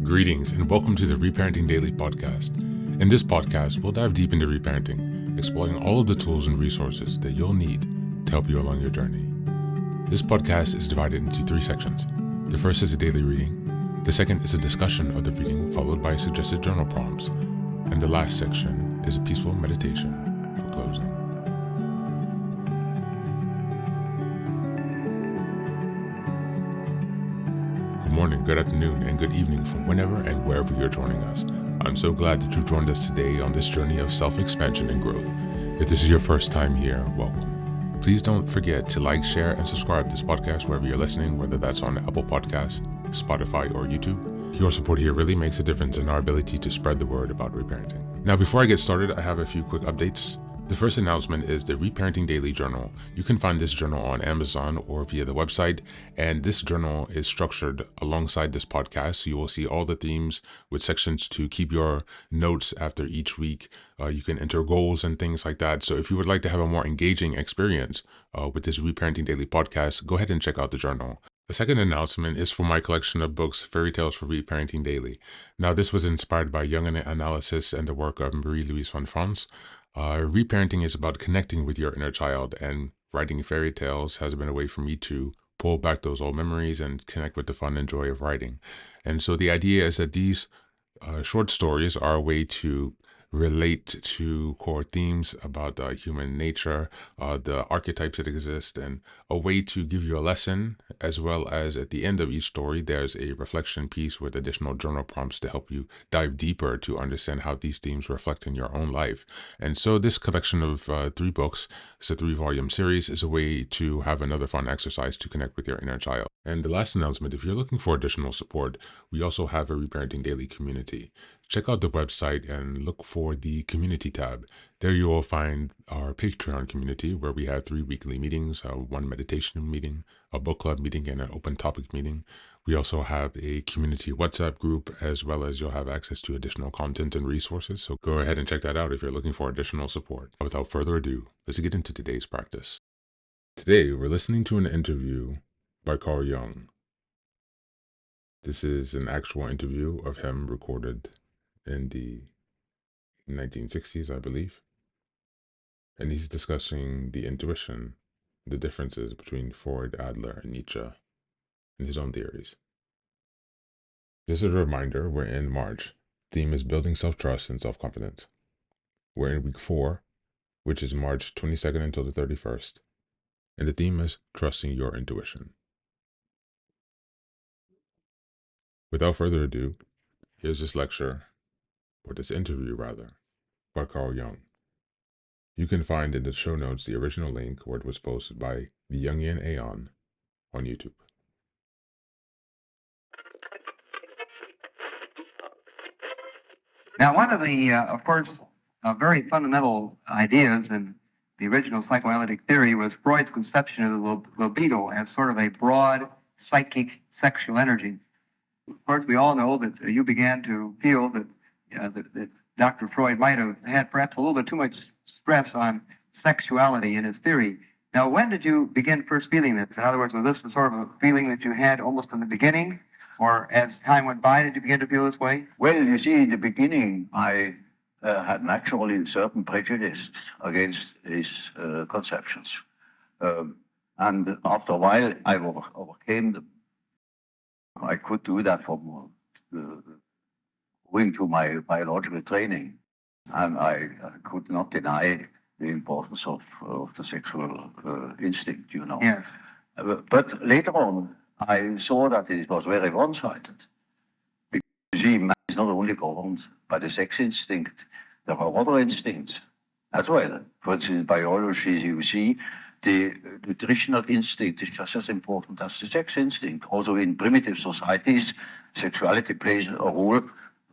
Greetings and welcome to the Reparenting Daily podcast. In this podcast, we'll dive deep into reparenting, exploring all of the tools and resources that you'll need to help you along your journey. This podcast is divided into 3 sections. The first is a daily reading. The second is a discussion of the reading followed by suggested journal prompts. And the last section is a peaceful meditation for closing. Good morning, good afternoon, and good evening from whenever and wherever you're joining us. I'm so glad that you've joined us today on this journey of self-expansion and growth. If this is your first time here, welcome. Please don't forget to like, share, and subscribe to this podcast wherever you're listening, whether that's on Apple Podcasts, Spotify, or YouTube. Your support here really makes a difference in our ability to spread the word about reparenting. Now, before I get started, I have a few quick updates. The first announcement is the Reparenting Daily Journal. You can find this journal on Amazon or via the website, and this journal is structured alongside this podcast, so you will see all the themes with sections to keep your notes after each week. You can enter goals and things like that. So if you would like to have a more engaging experience with this Reparenting Daily podcast, go ahead and check out the journal. The second announcement is for my collection of books, Fairy Tales for Reparenting Daily. Now, this was inspired by Jungian analysis and the work of Marie-Louise von Franz. Reparenting is about connecting with your inner child, and writing fairy tales has been a way for me to pull back those old memories and connect with the fun and joy of writing. And so the idea is that these short stories are a way to relate to core themes about human nature, the archetypes that exist, and a way to give you a lesson, as well as at the end of each story, there's a reflection piece with additional journal prompts to help you dive deeper to understand how these themes reflect in your own life. And so this collection of 3 books, it's a 3-volume series, is a way to have another fun exercise to connect with your inner child. And the last announcement, if you're looking for additional support, we also have a Reparenting Daily community. Check out the website and look for the community tab. There you will find our Patreon community, where we have 3 weekly meetings, 1 meditation meeting, a book club meeting, and an open topic meeting. We also have a community WhatsApp group, as well as you'll have access to additional content and resources. So go ahead and check that out if you're looking for additional support. Without further ado, let's get into today's practice. Today, we're listening to an interview by Carl Jung. This is an actual interview of him recorded in the 1960s, I believe. And he's discussing the intuition, the differences between Freud, Adler, and Nietzsche, and his own theories. Just as a reminder, we're in March. Theme is building self-trust and self-confidence. We're in week 4, which is March 22nd until the 31st. And the theme is trusting your intuition. Without further ado, here's this lecture, or this interview rather, by Carl Jung. You can find in the show notes the original link where it was posted by the Jungian Aeon on YouTube. Now, one of the, of course, very fundamental ideas in the original psychoanalytic theory was Freud's conception of the libido as sort of a broad psychic sexual energy. Of course, we all know that you began to feel that, that Dr. Freud might have had perhaps a little bit too much stress on sexuality in his theory. Now, when did you begin first feeling this? In other words, was this the sort of a feeling that you had almost from the beginning? Or as time went by, did you begin to feel this way? Well, you see, in the beginning, I had naturally certain prejudice against his conceptions. And after a while, I overcame them. I could do that from owing to my biological training. And I could not deny the importance of the sexual instinct, you know. Yes. But later on, I saw that it was very one-sided. Because you see, man is not only governed by the sex instinct, there are other instincts as well. For instance, in biology, you see, the nutritional instinct is just as important as the sex instinct. Also in primitive societies, sexuality plays a role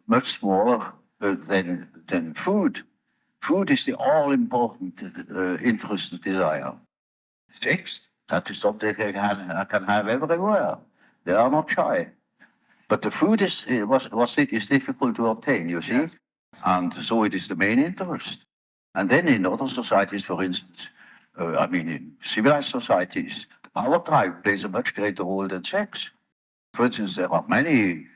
much smaller than food. Food is the all-important interest and desire. Sex, that is something I can have everywhere. They are not shy. But the food is difficult to obtain, you see? Yes. And so it is the main interest. And then in other societies, for instance, in civilized societies, the power drive plays a much greater role than sex. For instance, there are many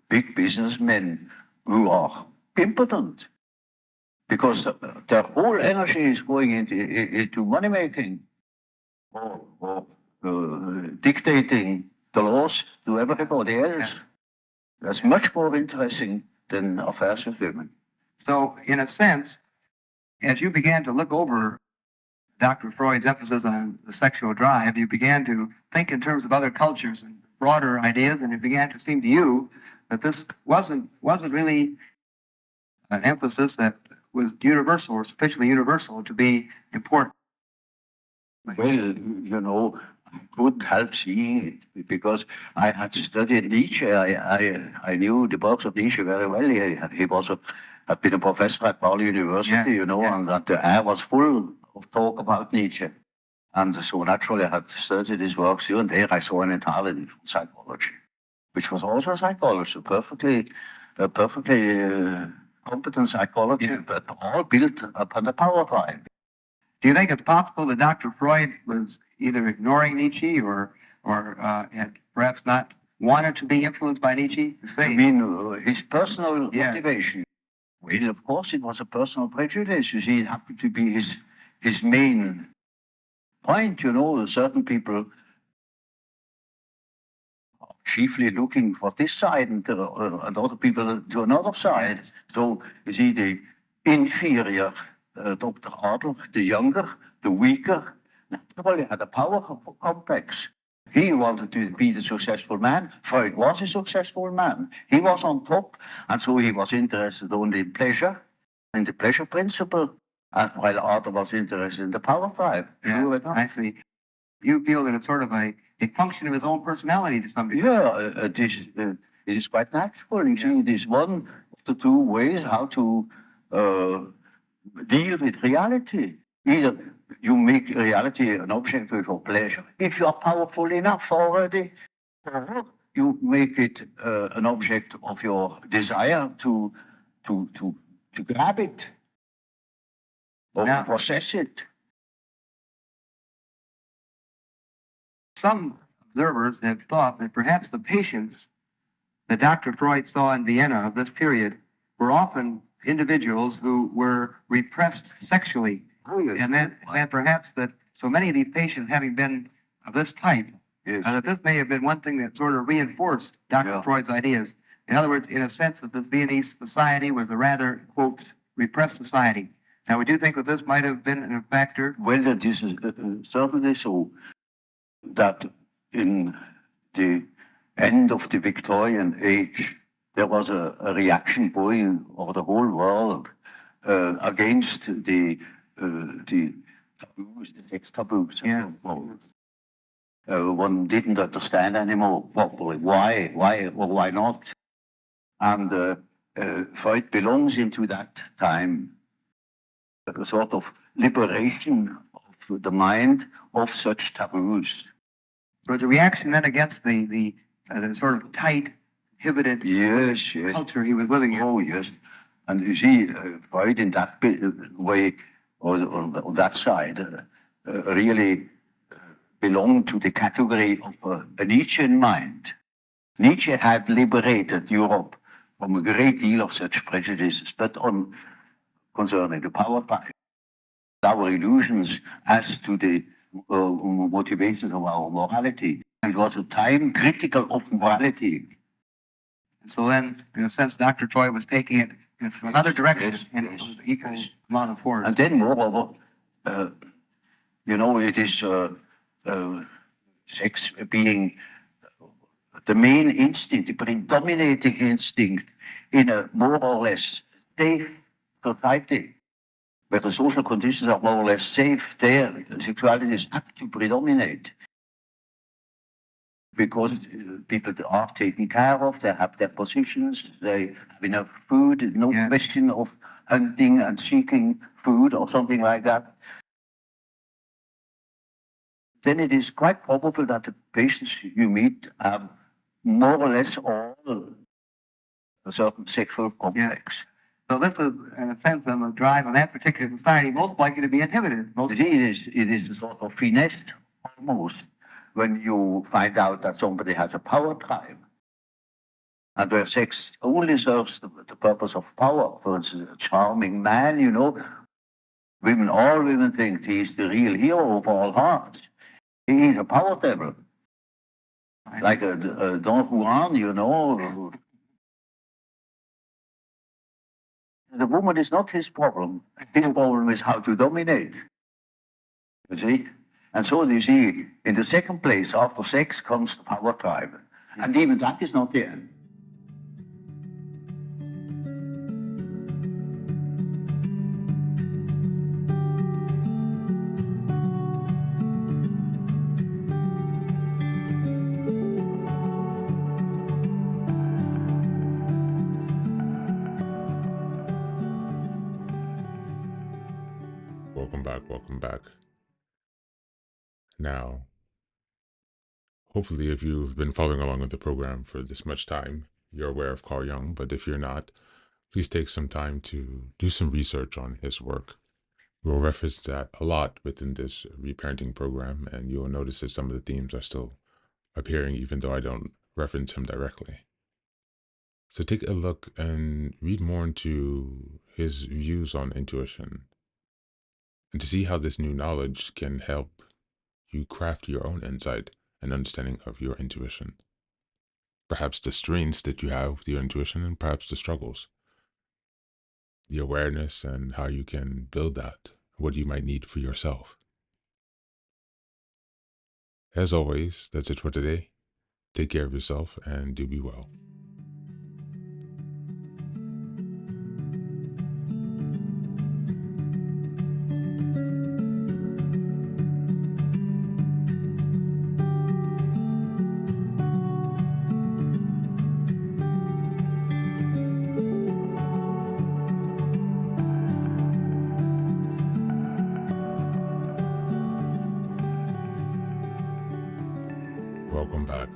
big businessmen who are impotent because their whole energy is going into money making or dictating the laws to everybody else. That's much more interesting than affairs with women. So, in a sense, as you began to look over Dr. Freud's emphasis on the sexual drive, you began to think in terms of other cultures and broader ideas, and it began to seem to you that this wasn't really an emphasis that was universal or sufficiently universal to be important. Well, you know, I couldn't help seeing it because I had studied Nietzsche. I knew the works of Nietzsche very well. He had been a professor at Bali University, you know, and that the air was full of talk about Nietzsche. And so naturally I had studied his works here and there. I saw an entirely different psychology, which was also psychology, perfectly competent psychology, but all built upon the power drive. Do you think it's possible that Dr. Freud was either ignoring Nietzsche or had perhaps not wanted to be influenced by Nietzsche? I mean, his personal motivation. Well, of course, it was a personal prejudice. You see, it happened to be his main point. You know, certain people are chiefly looking for this side and other people to another side. Yes. So, you see, the inferior Dr. Adler, the younger, the weaker, naturally had a power complex. He wanted to be the successful man. Freud was a successful man. He was on top, and so he was interested only in pleasure, in the pleasure principle, and while Adler was interested in the power drive. Yeah, actually, you feel that it's sort of a function of his own personality to some degree. Yeah, it is quite natural. You see, it is one of the two ways how to deal with reality. Either you make reality an object of your pleasure, if you are powerful enough already, or you make it an object of your desire to grab it or to possess it. Some observers have thought that perhaps the patients that Dr. Freud saw in Vienna of this period were often individuals who were repressed sexually. Oh, yes. And that perhaps that so many of these patients having been of this type, that this may have been one thing that sort of reinforced Dr. Freud's ideas. In other words, in a sense that the Viennese society was a rather, quote, repressed society. Now, would you think that this might have been a factor? Well, it is certainly so that in the end of the Victorian age, there was a reaction going over the whole world against the taboos, the sex taboos. Yeah. One didn't understand anymore properly why not. And Freud belongs into that time, a sort of liberation of the mind of such taboos. So it's a reaction then against the sort of tight, inhibited culture he was living in. Oh, yes. And you see, Freud in that way, or on that side, really belonged to the category of a Nietzschean mind. Nietzsche had liberated Europe from a great deal of such prejudices, but concerning the power drive, our illusions as to the motivations of our morality. It was a time critical of morality. So then, in a sense, Dr. Freud was taking it in another direction and equal amount of force. And then, moreover, you know, it is sex being the main instinct, the predominating instinct in a more or less safe society, where the social conditions are more or less safe. There, sexuality is apt to predominate. Because people are taken care of, they have their positions, they have enough food, no question of hunting and seeking food or something like that. Then it is quite probable that the patients you meet have more or less all a certain sexual complex. So this is, in a sense, on the drive of that particular society, most likely to be inhibited. It is a sort of finesse almost, when you find out that somebody has a power drive. and where sex only serves the purpose of power. For instance, a charming man, you know, all women think he's the real hero of all hearts. He's a power devil, like a Don Juan, you know. The woman is not his problem. His problem is how to dominate. You see? And so you see, in the second place, after sex comes the power drive. And even that is not there. Welcome back. Welcome back. Now, hopefully, if you've been following along with the program for this much time, you're aware of Carl Jung. But if you're not, please take some time to do some research on his work. We'll reference that a lot within this reparenting program, and you'll notice that some of the themes are still appearing, even though I don't reference him directly. So take a look and read more into his views on intuition, and to see how this new knowledge can help you craft your own insight and understanding of your intuition. Perhaps the strengths that you have with your intuition, and perhaps the struggles, the awareness, and how you can build that, what you might need for yourself. As always, that's it for today. Take care of yourself and do be well. Welcome back.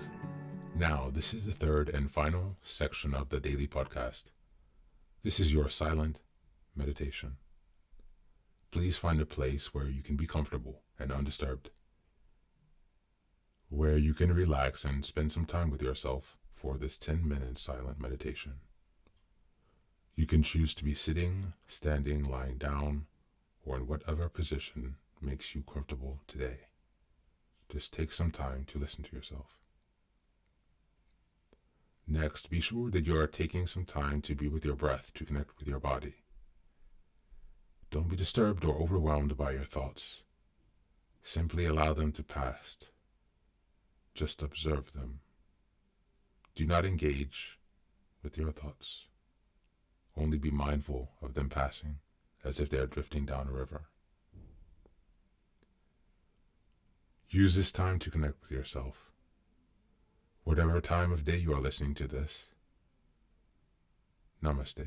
Now, this is the third and final section of the daily podcast. This is your silent meditation. Please find a place where you can be comfortable and undisturbed, where you can relax and spend some time with yourself for this 10-minute silent meditation. You can choose to be sitting, standing, lying down, or in whatever position makes you comfortable today. Just take some time to listen to yourself. Next, be sure that you are taking some time to be with your breath to connect with your body. Don't be disturbed or overwhelmed by your thoughts. Simply allow them to pass. Just observe them. Do not engage with your thoughts. Only be mindful of them passing, as if they are drifting down a river. Use this time to connect with yourself. Whatever time of day you are listening to this, Namaste.